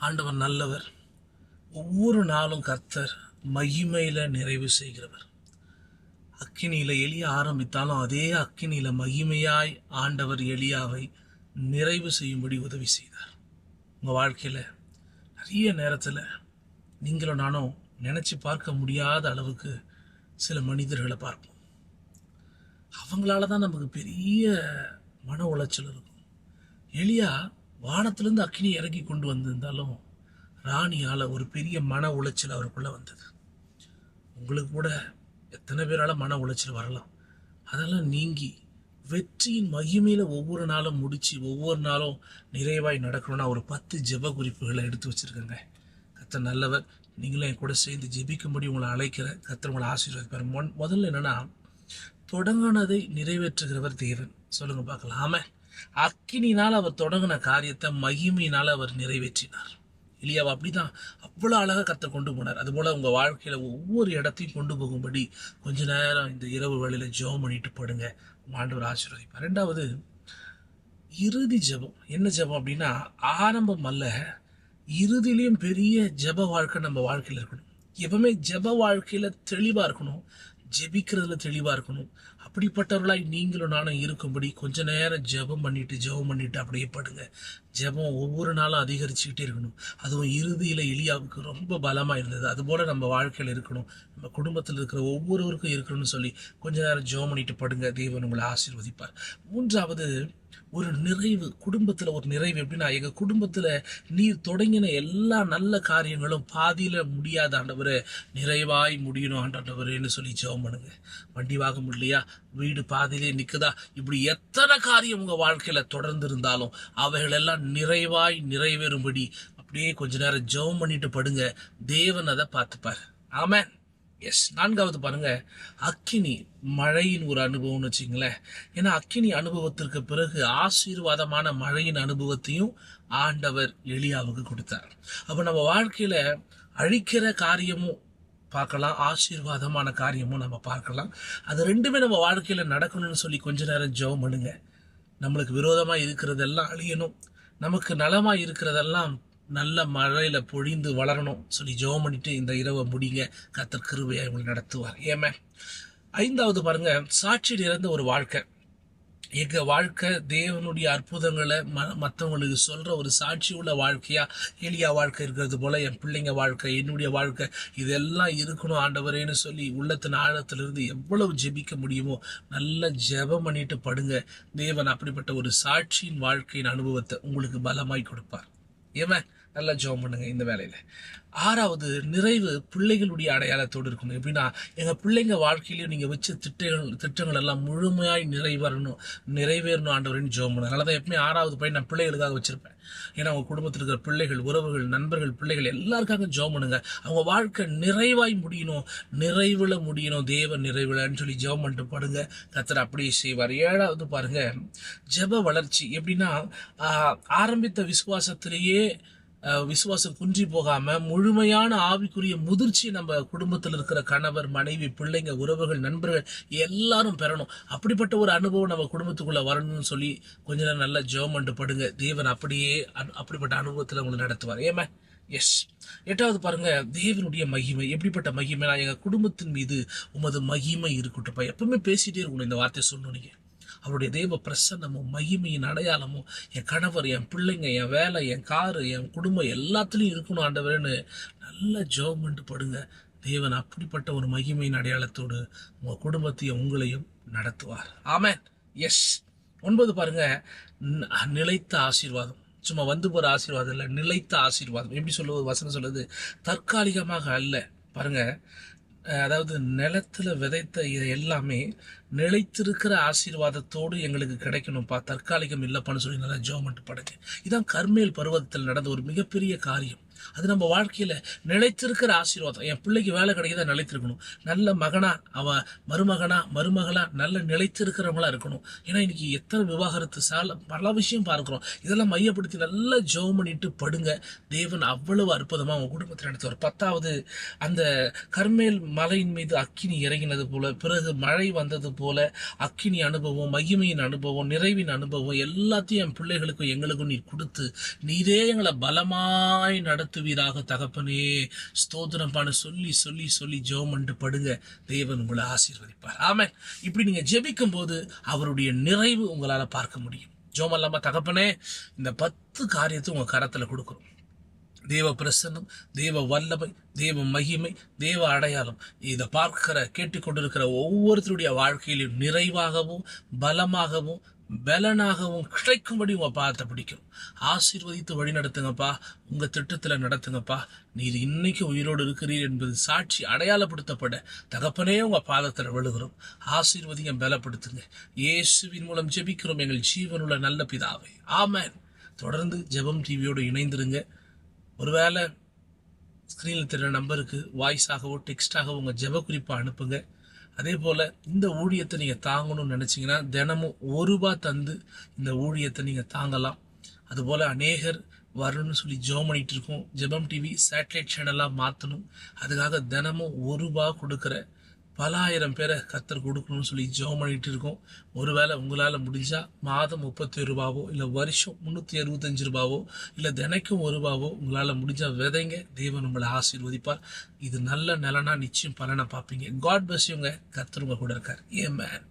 ஆண்டவர் நல்லவர். ஒவ்வொரு நாளும் கர்த்தர் மகிமையில நிறைவு செய்கிறவர். அக்கினியில எலியா ஆரம்பித்தாலும் அதே அக்கினியில மகிமையாய் ஆண்டவர் எலியாவை நிறைவு செய்யும்படி உதவி செய்தார். உங்கள் வாழ்க்கையில் நிறைய நேரத்தில் நீங்களும் நானும் நினச்சி பார்க்க முடியாத அளவுக்கு சில மனிதர்களை பார்ப்போம். அவங்களால தான் நமக்கு பெரிய மன உளைச்சல் இருக்கும். எலியா வானத்திலிருந்து அக்கினி இறங்கி கொண்டு வந்திருந்தாலும் ராணியால் ஒரு பெரிய மன உளைச்சல் அவருக்குள்ளே வந்தது. உங்களுக்கு கூட எத்தனை பேரால் மன உளைச்சல் வரலாம். அதெல்லாம் நீங்கி வெற்றியின் மகிமையில் ஒவ்வொரு நாளும் முடித்து ஒவ்வொரு நாளும் நிறைவாய் நடக்கணும்னா ஒரு 10 ஜெப குறிப்புகளை எடுத்து வச்சுருக்கேங்க. கர்த்தர் நல்லவர். நீங்களும் என் கூட சேர்ந்து ஜெபிக்கும்படி உங்களை அழைக்கிறேன். கர்த்தர் உங்களை ஆசீர்வதிப்பார். முதல்ல என்னென்னா, தொடங்கினதை நிறைவேற்றுகிறவர் தேவன். சொல்லுங்க பார்க்கலாம். ஆமாம், அக்கினினால் அவர் தொடங்கின காரியத்தை மகிமையினால் அவர் நிறைவேற்றினார். எலியாவை அப்படிதான் அவ்வளோ அழகாக கர்த்தர் கொண்டு போனார். அதுபோல் உங்கள் வாழ்க்கையில் ஒவ்வொரு இடத்தையும் கொண்டு போகும்படி கொஞ்ச நேரம் இந்த இரவு வேளையில் ஜெபம் பண்ணிட்டு படுங்க. ஆண்டவர் ஆசீர்வதிப்பார். 2வது, இறுதி ஜெபம். என்ன ஜெபம் அப்படின்னா, ஆரம்பம் அல்ல, இறுதியிலையும் பெரிய ஜெப வாழ்க்கை நம்ம வாழ்க்கையில் இருக்கணும். எப்பவுமே ஜெப வாழ்க்கையில் தெளிவாக இருக்கணும், ஜெபிக்கிறதுல தெளிவாக இருக்கணும். அப்படிப்பட்டவர்களாய் நீங்களும் நானும் இருக்கும்படி கொஞ்ச நேரம் ஜெபம் பண்ணிட்டு அப்படியே படுங்க. ஜெபம் ஒவ்வொரு நாளும் அதிகரிச்சுக்கிட்டே இருக்கணும். அதுவும் இறுதியில் எலியாவுக்கு ரொம்ப பலமாக இருந்தது. அதுபோல் நம்ம வாழ்க்கையில் இருக்கணும், நம்ம குடும்பத்தில் இருக்கிற ஒவ்வொருவருக்கும் இருக்கணும்னு சொல்லி கொஞ்ச நேரம் ஜெபம் பண்ணிட்டு படுங்க. தேவன் உங்களை ஆசீர்வதிப்பார். 3வது, ஒரு நிறைவு. குடும்பத்தில் ஒரு நிறைவு. எப்படின்னா, எங்கள் குடும்பத்தில் நீர் தொடங்கின எல்லா நல்ல காரியங்களும் பாதியில் முடியாத ஆண்டவரை நிறைவாய் முடியணும் ஆண்டவரேன்னு சொல்லி ஜெபம் பண்ணுங்க. வண்டி வாங்க முடியலையா, வீடு பாதியிலே நிற்குதா, இப்படி எத்தனை காரியம் உங்கள் வாழ்க்கையில் தொடர்ந்து இருந்தாலும் அவைகள் எல்லாம் நிறைவாய் நிறைவேறும்படி அப்படியே கொஞ்ச நேரம் ஜெபம் பண்ணிட்டு படுங்க. தேவன் அதை பார்த்துப்பார். ஆமென். எஸ். 4வது பாருங்க, அக்கினி மழையின் ஒரு அனுபவம்னு வச்சுங்களேன். ஏன்னா அக்கினி அனுபவத்திற்கு பிறகு ஆசீர்வாதமான மழையின் அனுபவத்தையும் ஆண்டவர் எலியாவுக்கு கொடுத்தார். அப்போ நம்ம வாழ்க்கையில அழிக்கிற காரியமும் பார்க்கலாம், ஆசீர்வாதமான காரியமும் நம்ம பார்க்கலாம். அது ரெண்டுமே நம்ம வாழ்க்கையில நடக்கணும்னு சொல்லி கொஞ்ச நேரம் ஜெபம் பண்ணுங்க. நம்மளுக்கு விரோதமாக இருக்கிறதெல்லாம் அழியணும், நமக்கு நலமாக இருக்கிறதெல்லாம் நல்ல மழையில பொழிந்து வளரணும் சொல்லி ஜெபம் பண்ணிட்டு இந்த இரவை முடிங்க. கர்த்தர் கிருபையை உங்களை நடத்துவார். ஏமே. 5வது பாருங்க, சாட்சி நிறைந்த ஒரு வாழ்க்கை. எங்க வாழ்க்கை தேவனுடைய அற்புதங்களை மற்றவங்களுக்கு சொல்ற ஒரு சாட்சி உள்ள வாழ்க்கையா எலியா வாழ்க்கை இருக்கிறது போல என் பிள்ளைங்க வாழ்க்கை, என்னுடைய வாழ்க்கை, இதெல்லாம் இருக்கணும் ஆண்டவரேன்னு சொல்லி உள்ளத்தின் ஆழத்திலிருந்து எவ்வளவு ஜெபிக்க முடியுமோ நல்ல ஜெபம் பண்ணிட்டு படுங்க. தேவன் அப்படிப்பட்ட ஒரு சாட்சியின் வாழ்க்கையின் அனுபவத்தை உங்களுக்கு பலமாய் கொடுப்பார். ஏன், நல்லா ஜெபம் பண்ணுங்க இந்த வேலையில். 6வது, நிறைவு பிள்ளைகளுடைய அடையாளத்தோடு இருக்கணும். எப்படின்னா, எங்கள் பிள்ளைங்க வாழ்க்கையிலையும் நீங்கள் வச்ச திட்டங்கள் எல்லாம் முழுமையாய் நிறைவேறணும் ஆண்டவரேன்னு ஜெபம் பண்ணுங்க. அதனால தான் எப்பவுமே 6வது பையன் நான் பிள்ளைகளுக்காக வச்சுருப்பேன். ஏன்னா அவங்க குடும்பத்தில் இருக்கிற பிள்ளைகள், உறவுகள், நண்பர்கள், பிள்ளைகள் எல்லாருக்காக ஜெபம் பண்ணுங்க. அவங்க வாழ்க்கை நிறைவாய் முடியணும், நிறைவில் முடியணும், தேவ நிறைவில்ன்னு சொல்லி ஜெபம் பண்ணிட்டு படுங்க. கர்த்தர் அப்படியே செய்வார். 7வது பாருங்க, ஜெப வளர்ச்சி. எப்படின்னா, ஆரம்பித்த விசுவாசத்திலேயே விசுவாசம் குன்றி போகாம முழுமையான ஆவிக்குரிய முதிர்ச்சி நம்ம குடும்பத்தில் இருக்கிற கணவர், மனைவி, பிள்ளைங்க, உறவுகள், நண்பர்கள் எல்லாரும் பெறணும். அப்படிப்பட்ட ஒரு அனுபவம் நம்ம குடும்பத்துக்குள்ள வரணும்னு சொல்லி கொஞ்ச நேரம் நல்லா ஜெபம் பண்ணிட்டு படுங்க. தேவன் அப்படிப்பட்ட அனுபவத்தில் உங்களை நடத்துவார். ஏமே. எஸ். 8வது பாருங்க, தேவனுடைய மகிமை. எப்படிப்பட்ட மகிமைனா, எங்க குடும்பத்தின் மீது உமது மகிமை இருக்கட்டும். எப்பவுமே பேசிட்டே இருக்கணும் இந்த வார்த்தையை சொல்லணும். நீங்க அவருடைய தேவ பிரசன்னமும் மகிமையின் அடையாளமும் என் கணவர், என் பிள்ளைங்க, என் வேலை, என் காரு, என் குடும்பம் எல்லாத்துலேயும் இருக்கணும் ஆண்டவரேன்னு நல்ல ஜெபம் பண்ணிட்டு படுங்க. தேவன் அப்படிப்பட்ட ஒரு மகிமையின் அடையாளத்தோடு உங்கள் குடும்பத்தையும் உங்களையும் நடத்துவார். ஆமென். எஸ். 9 பாருங்க, நிலைத்த ஆசீர்வாதம். சும்மா வந்து போகிற ஆசீர்வாதம் இல்லை, நிலைத்த ஆசீர்வாதம். எப்படி சொல்லுவது, வசனம் சொல்லுது, தற்காலிகமாக அல்ல. பாருங்க, அதாவது நிலத்துல விதைத்த எல்லாமே நிலைத்திருக்கிற ஆசீர்வாதத்தோடு எங்களுக்கு கிடைக்கணும்ப்பா, தற்காலிகம் இல்லைப்பான்னு சொல்லி நல்லா ஜெபம் பண்ணிட்டு படுங்க. இதான் கர்மேல் பருவத்தில் நடந்த ஒரு மிகப்பெரிய காரியம். அது நம்ம வாழ்க்கையில் நிலைத்திருக்கிற ஆசீர்வாதம். என் பிள்ளைக்கு வேலை கிடைக்கிறதா நிலைத்திருக்கணும், நல்ல மகனா அவன் மருமகளா நல்ல நிலைத்திருக்கிறவங்களா இருக்கணும். ஏன்னா இன்னைக்கு எத்தனை விவாகரத்து பல விஷயம் பார்க்குறோம். இதெல்லாம் மையப்படுத்தி நல்லா ஜெபம் பண்ணிட்டு படுங்க. தேவன் அவ்வளவு அற்புதமாக உங்கள் குடும்பத்தில் நடத்துவார். 10வது, அந்த கர்மேல் மலையின் மீது அக்கினி இறங்கினது போல, பிறகு மழை வந்தது போல அக்கினி அனுபவம், மகிமையின் அனுபவம், நிறைவின் அனுபவம் எல்லாத்தையும் என் பிள்ளைகளுக்கும் எங்களுக்கும் நீர் கொடுத்து நீரே எங்களை பலமாய் நடத்துவீராக தகப்பனே. ஸ்தோத்திரம் பண்ண சொல்லி சொல்லி சொல்லி ஜெபம் பண்ணிட்டு படுங்க. தேவன் உங்களை ஆசீர்வதிப்பார். ஆமென். இப்படி நீங்க ஜெபிக்கும் போது அவருடைய நிறைவு உங்களால பார்க்க முடியும். ஜெபம் இல்லாம தகப்பனே, இந்த 10 காரியத்தை உங்க கரத்துல கொடுக்குறோம். தேவ பிரசன்னம், தேவ வல்லமை, தேவ மகிமை, தேவ அடையாளம் இதை கேட்டுக்கொண்டிருக்கிற ஒவ்வொருத்தருடைய வாழ்க்கையிலும் நிறைவாகவும் பலமாகவும் பலனாகவும் கிடைக்கும்படி உங்க பாதத்தை பிடிக்கும். ஆசீர்வதித்து வழி நடத்துங்கப்பா. உங்க திட்டத்துல நடத்துங்கப்பா. நீர் இன்னைக்கு உயிரோடு இருக்கிறீர் என்பது சாட்சி அடையாளப்படுத்தப்பட தகப்பனே உங்க பாதத்துல விழுகிறோம். ஆசீர்வதிங்க, பலப்படுத்துங்க. இயேசுவின் மூலம் ஜெபிக்கிறோம் எங்கள் ஜீவனுள்ள நல்ல பிதாவே, ஆமென். தொடர்ந்து ஜெபம் டிவியோடு இணைந்திருங்க. ஒருவேளை ஸ்க்ரீனில் தெரிகிற நம்பருக்கு வாய்ஸாகவோ டெக்ஸ்டாகவோ உங்கள் ஜெப குறிப்பை அனுப்புங்க. அதே போல் இந்த ஊழியத்தை நீங்கள் தாங்கணும்னு நினச்சிங்கன்னா தினமும் ₹1 தந்து இந்த ஊழியத்தை நீங்கள் தாங்கலாம். அதுபோல் அநேகர் வரணும்னு சொல்லி ஜெபம் பண்ணிகிட்டு இருக்கோம். ஜெபம் டிவி சேட்டலைட் சேனலாக மாற்றணும். அதுக்காக தினமும் ₹1 கொடுக்குற பல ஆயிரம் பேரை கர்த்தர் கொடுக்கணும்னு சொல்லி ஜெபம் பண்ணிட்டு இருக்கோம். ஒருவேளை உங்களால் முடிஞ்சால் மாதம் ₹37 இல்லை வருஷம் ₹365 இல்லை தினைக்கும் ₹1 உங்களால் முடிஞ்சால் விதைங்க. தேவன் உங்களை ஆசீர்வதிப்பார். இது நல்ல நலனா நிச்சயம் பலனை பார்ப்பீங்க. காட் பிளஸ் யூங்க. கர்த்தர் உங்க கூட இருக்கார். ஆமென்.